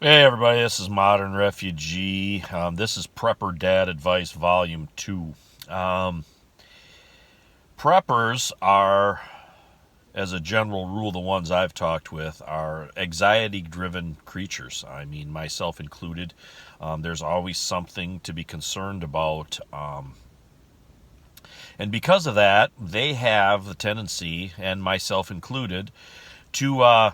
Hey everybody, this is Modern Refugee. This is Prepper Dad Advice Volume 2. Um, Preppers are, as a general rule, the ones I've talked with, are anxiety driven creatures. I mean, myself included. There's always something to be concerned about. And because of that, they have the tendency, and myself included, to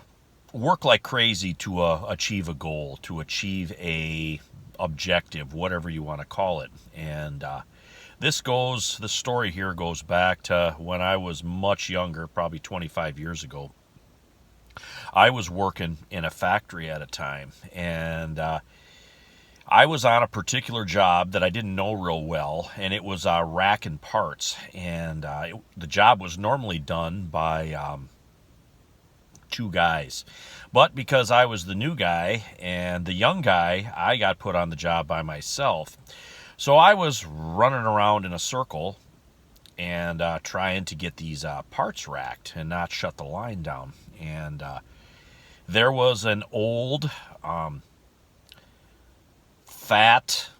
work like crazy to achieve a goal, to achieve a objective, whatever you want to call it. And the story here goes back to when I was much younger, probably 25 years ago. I was working in a factory at a time, and I was on a particular job that I didn't know real well, and it was racking parts. And the job was normally done by two guys. But because I was the new guy and the young guy, I got put on the job by myself. So I was running around in a circle and trying to get these parts racked and not shut the line down. And there was an old, fat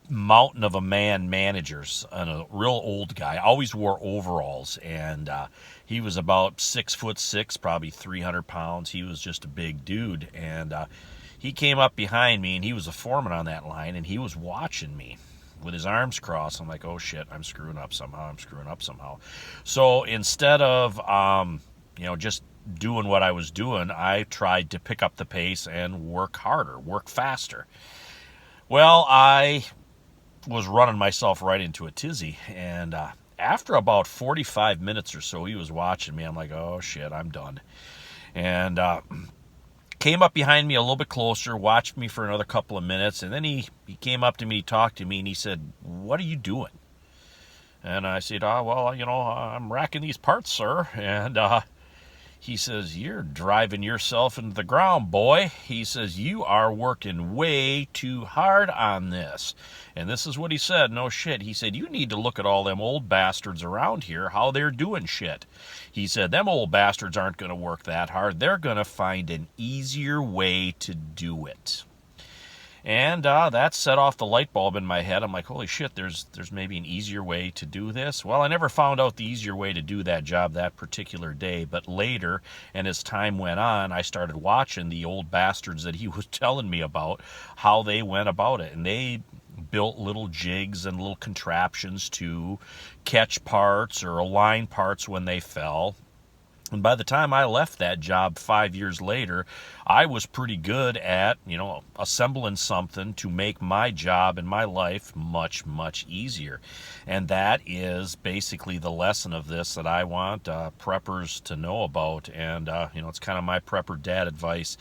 mountain of a man managers and a real old guy. Always wore overalls, and he was about 6'6", probably 300 pounds. He was just a big dude, and he came up behind me, and he was a foreman on that line, and he was watching me with his arms crossed. I'm like, oh shit, I'm screwing up somehow. So instead of just doing what I was doing, I tried to pick up the pace and work harder, work faster. Well, I was running myself right into a tizzy, and after about 45 minutes or so, he was watching me. I'm like, oh shit, I'm done. And came up behind me a little bit closer, watched me for another couple of minutes, and then he came up to me, talked to me, and he said, what are you doing? And I said, well, I'm racking these parts, sir. And he says, you're driving yourself into the ground, boy. He says, you are working way too hard on this. And this is what he said. No shit. He said, you need to look at all them old bastards around here, how they're doing shit. He said, them old bastards aren't going to work that hard. They're going to find an easier way to do it. And that set off the light bulb in my head. I'm like, holy shit, there's maybe an easier way to do this. Well, I never found out the easier way to do that job that particular day. But later, and as time went on, I started watching the old bastards that he was telling me about, how they went about it. And they built little jigs and little contraptions to catch parts or align parts when they fell. And by the time I left that job 5 years later, I was pretty good at, assembling something to make my job and my life much, much easier. And that is basically the lesson of this that I want preppers to know about. And, it's kind of my prepper dad advice.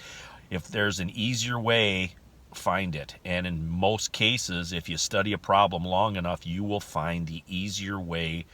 If there's an easier way, find it. And in most cases, if you study a problem long enough, you will find the easier way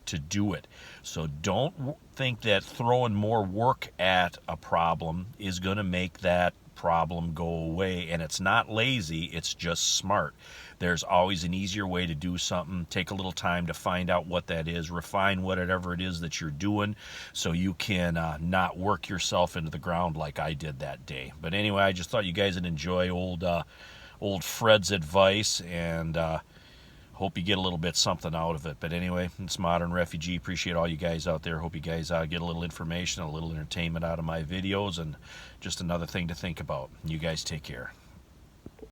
to do it. So don't think that throwing more work at a problem is going to make that problem go away. And it's not lazy, it's just smart. There's always an easier way to do something. Take a little time to find out what that is, refine whatever it is that you're doing, so you can not work yourself into the ground like I did that day. But anyway, I just thought you guys would enjoy old Fred's advice, and hope you get a little bit something out of it. But anyway, it's Modern Refugee. Appreciate all you guys out there. Hope you guys get a little information, a little entertainment out of my videos, and just another thing to think about. You guys take care.